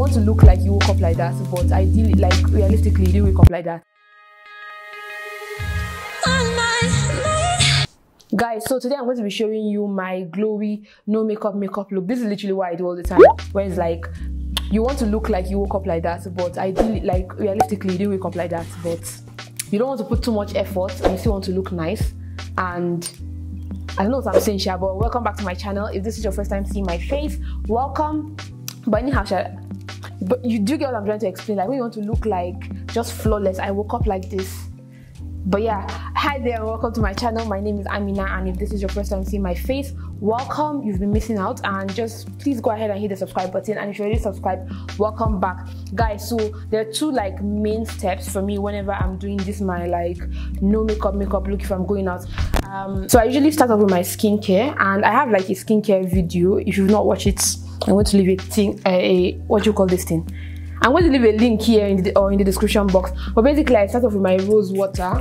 want to look like you woke up like that, but ideally, like realistically, you didn't wake up like that. Guys, so today I'm going to be showing you my glowy no makeup look. This is literally what I do all the time, where it's like you want to look like you woke up like that, but ideally, like realistically, you didn't wake up like that, but you don't want to put too much effort and you still want to look nice. And I don't know what I'm saying, Sha, but welcome back to my channel. If this is your first time seeing my face, welcome. But anyhow, Sha, but you do get what I'm trying to explain. Like when you want to look like just flawless, I woke up like this. But yeah, hi there and welcome to my channel. My name is Amina, and if this is your first time seeing my face, welcome. You've been missing out, and just please go ahead and hit the subscribe button. And if you're already subscribed, welcome back, guys. So there are two like main steps for me whenever I'm doing this my like no makeup look if I'm going out. So I usually start off with my skincare, and I have like a skincare video. If you've not watched it, I'm going to leave what you call this thing. I'm going to leave a link here in the description box. But basically, I start off with my rose water,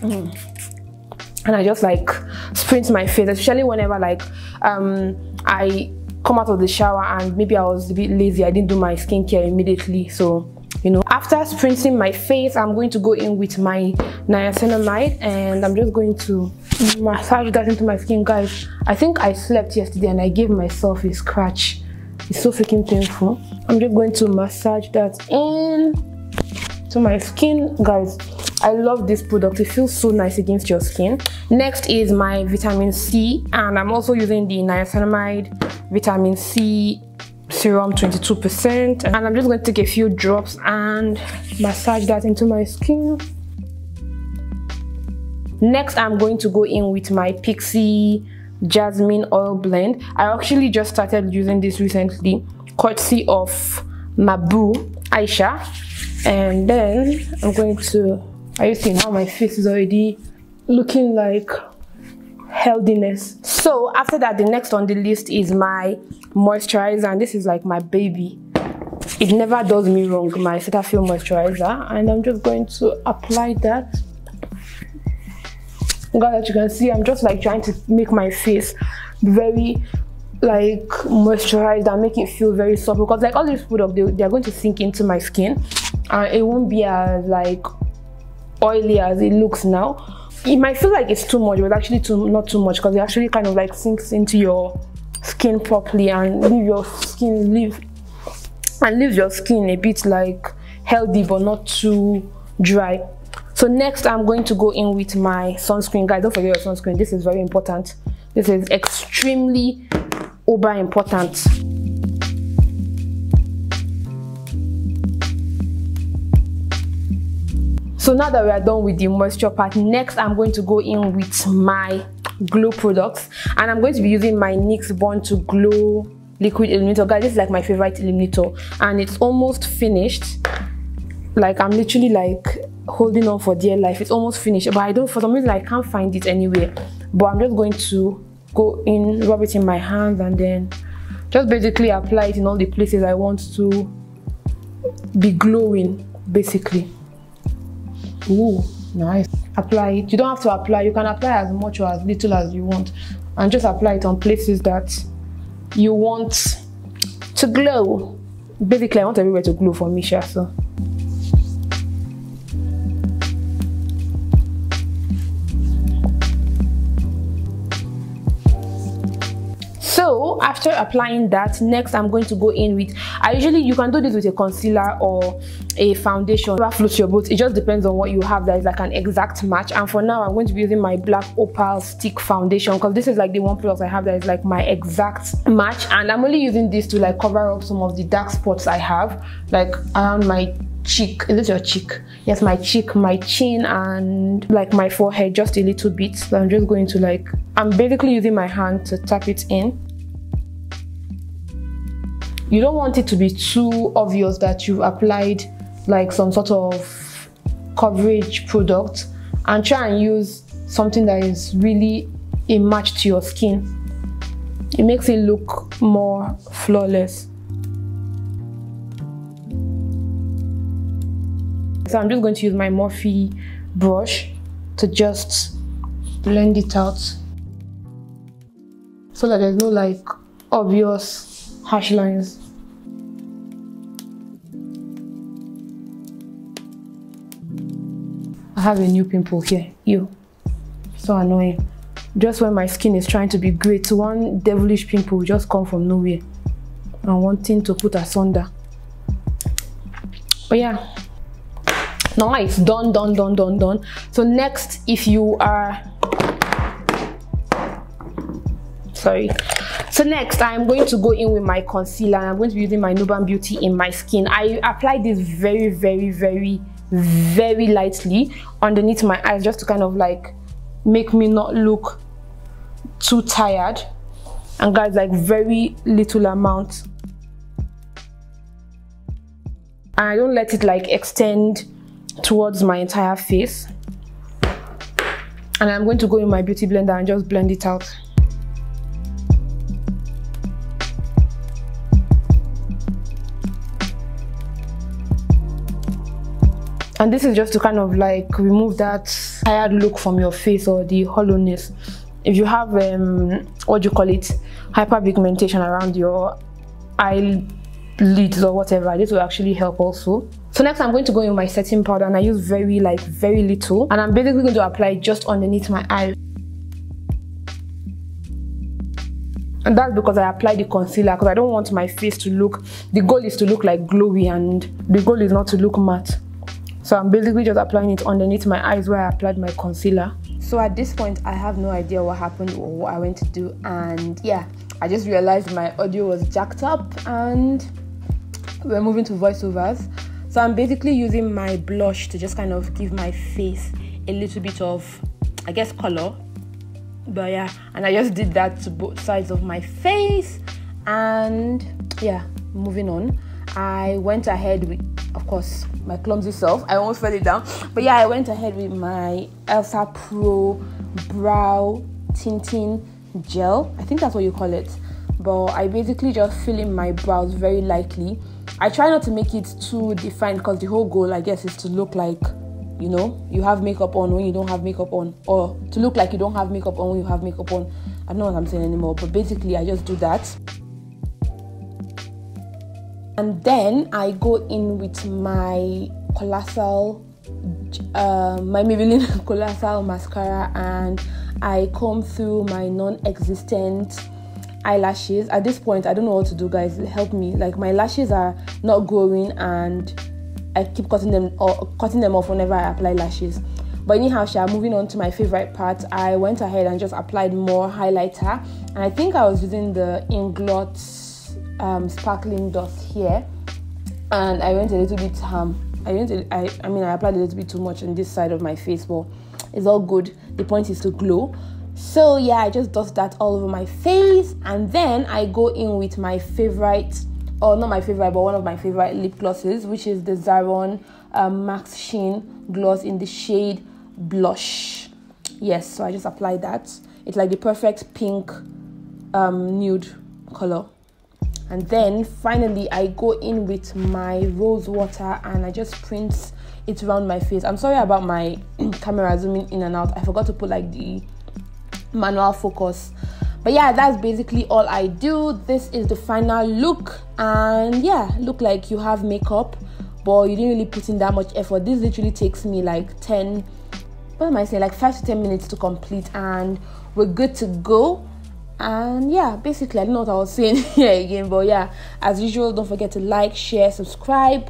and I just like spritz my face, especially whenever like I come out of the shower and maybe I was a bit lazy. I didn't do my skincare immediately, so you know. After spritzing my face, I'm going to go in with my niacinamide, and I'm just going to massage that into my skin, guys. I think I slept yesterday and I gave myself a scratch. It's so freaking painful. I'm just going to massage that in to my skin, guys. I love this product. It feels so nice against your skin. Next is my vitamin C, and I'm also using the niacinamide vitamin C serum 22%, and I'm just going to take a few drops and massage that into my skin. Next, I'm going to go in with my Pixie Jasmine oil blend. I actually just started using this recently, courtesy of my boo Aisha. And then I'm going to, are you seeing how my face is already looking like healthiness? So after that, the next on the list is my moisturizer, and this is like my baby. It never does me wrong, my Cetaphil moisturizer, and I'm just going to apply that. Guys, as you can see, I'm just like trying to make my face very like moisturized and make it feel very soft, because like all these products, they're going to sink into my skin and it won't be as like oily as it looks now. It might feel like it's too much, but actually not too much, because it actually kind of like sinks into your skin properly and leave your skin a bit like healthy but not too dry. So next, I'm going to go in with my sunscreen, guys. Don't forget your sunscreen. This is very important. This is extremely uber important. So now that we are done with the moisture part, next I'm going to go in with my glow products, and I'm going to be using my NYX Born to Glow liquid illuminator. Guys, this is like my favorite illuminator, and it's almost finished. Like I'm literally like holding on for dear life. It's almost finished, but for some reason I can't find it anywhere. But I'm just going to go in, rub it in my hands, and then just basically apply it in all the places I want to be glowing, basically. Ooh, nice. Apply it. You don't have to apply. You can apply as much or as little as you want, and just apply it on places that you want to glow. Basically, I want everywhere to glow for me, Sha, so. So after applying that, next I'm going to go in with, you can do this with a concealer or a foundation, whatever floats your boat. It just depends on what you have that is like an exact match. And for now, I'm going to be using my black opal stick foundation, because this is like the one product I have that is like my exact match, and I'm only using this to like cover up some of the dark spots I have like around my cheek. Is this your cheek? Yes, my cheek, my chin, and like my forehead, just a little bit. So I'm just going to like, I'm basically using my hand to tap it in. You don't want it to be too obvious that you've applied like some sort of coverage product, and try and use something that is really a match to your skin. It makes it look more flawless. So I'm just going to use my Morphe brush to just blend it out so that there's no like obvious harsh lines. have a new pimple here. Ew. So annoying. Just when my skin is trying to be great, one devilish pimple will just come from nowhere and wanting to put asunder. But yeah, nice. Done. So next, if you are so next I'm going to go in with my concealer, and I'm going to be using my Nuban Beauty in my skin. I apply this very lightly underneath my eyes, just to kind of like make me not look too tired. And guys, like very little amount, and I don't let it like extend towards my entire face. And I'm going to go in my beauty blender and just blend it out. And this is just to kind of like remove that tired look from your face, or the hollowness. If you have what do you call it, hyperpigmentation around your eyelids or whatever, this will actually help also. So next I'm going to go in with my setting powder, and I use very little, and I'm basically going to apply it just underneath my eye. And that's because I applied the concealer, because I don't want my face to look, the goal is to look like glowy, and the goal is not to look matte. So I'm basically just applying it underneath my eyes where I applied my concealer. So at this point, I have no idea what happened or what I went to do. And yeah, I just realized my audio was jacked up, and we're moving to voiceovers. So I'm basically using my blush to just kind of give my face a little bit of, I guess, color. But yeah, and I just did that to both sides of my face. And yeah, moving on. I went ahead with, of course, my clumsy self. I almost fell it down. But yeah, I went ahead with my Elsa Pro brow tinting gel. I think that's what you call it. But I basically just fill in my brows very lightly. I try not to make it too defined, because the whole goal, I guess, is to look like, you know, you have makeup on when you don't have makeup on, or to look like you don't have makeup on when you have makeup on. I don't know what I'm saying anymore, but basically I just do that. And then I go in with my Colossal, my Maybelline Colossal mascara, and I comb through my non-existent eyelashes. At this point, I don't know what to do, guys. Help me. Like, my lashes are not growing, and I keep cutting them off whenever I apply lashes. But anyhow, moving on to my favorite part, I went ahead and just applied more highlighter, and I think I was using the Inglot sparkling dust here, and I went a little bit I applied a little bit too much on this side of my face, but it's all good. The point is to glow. So yeah, I just dust that all over my face, and then I go in with my favorite, or not my favorite, but one of my favorite lip glosses, which is the Zaron Max Sheen gloss in the shade Blush. Yes, so I just applied that. It's like the perfect pink nude color. And then finally I go in with my rose water, and I just print it around my face. I'm sorry about my camera zooming in and out. I forgot to put like the manual focus. But yeah, that's basically all I do. This is the final look, and yeah, look like you have makeup, but you didn't really put in that much effort. This literally takes me like 5 to 10 minutes to complete, and we're good to go. And yeah, basically, I don't know what I was saying here again, but yeah, as usual, don't forget to like, share, subscribe,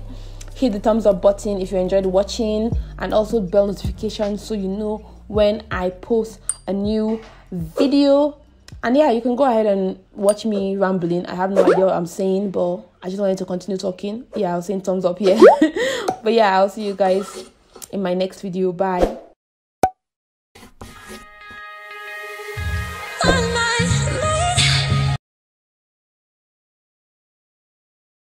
hit the thumbs up button if you enjoyed watching, and also bell notification so you know when I post a new video. And yeah, you can go ahead and watch me rambling. I have no idea what I'm saying, but I just wanted to continue talking. Yeah, I was saying thumbs up here. But yeah, I'll see you guys in my next video. Bye.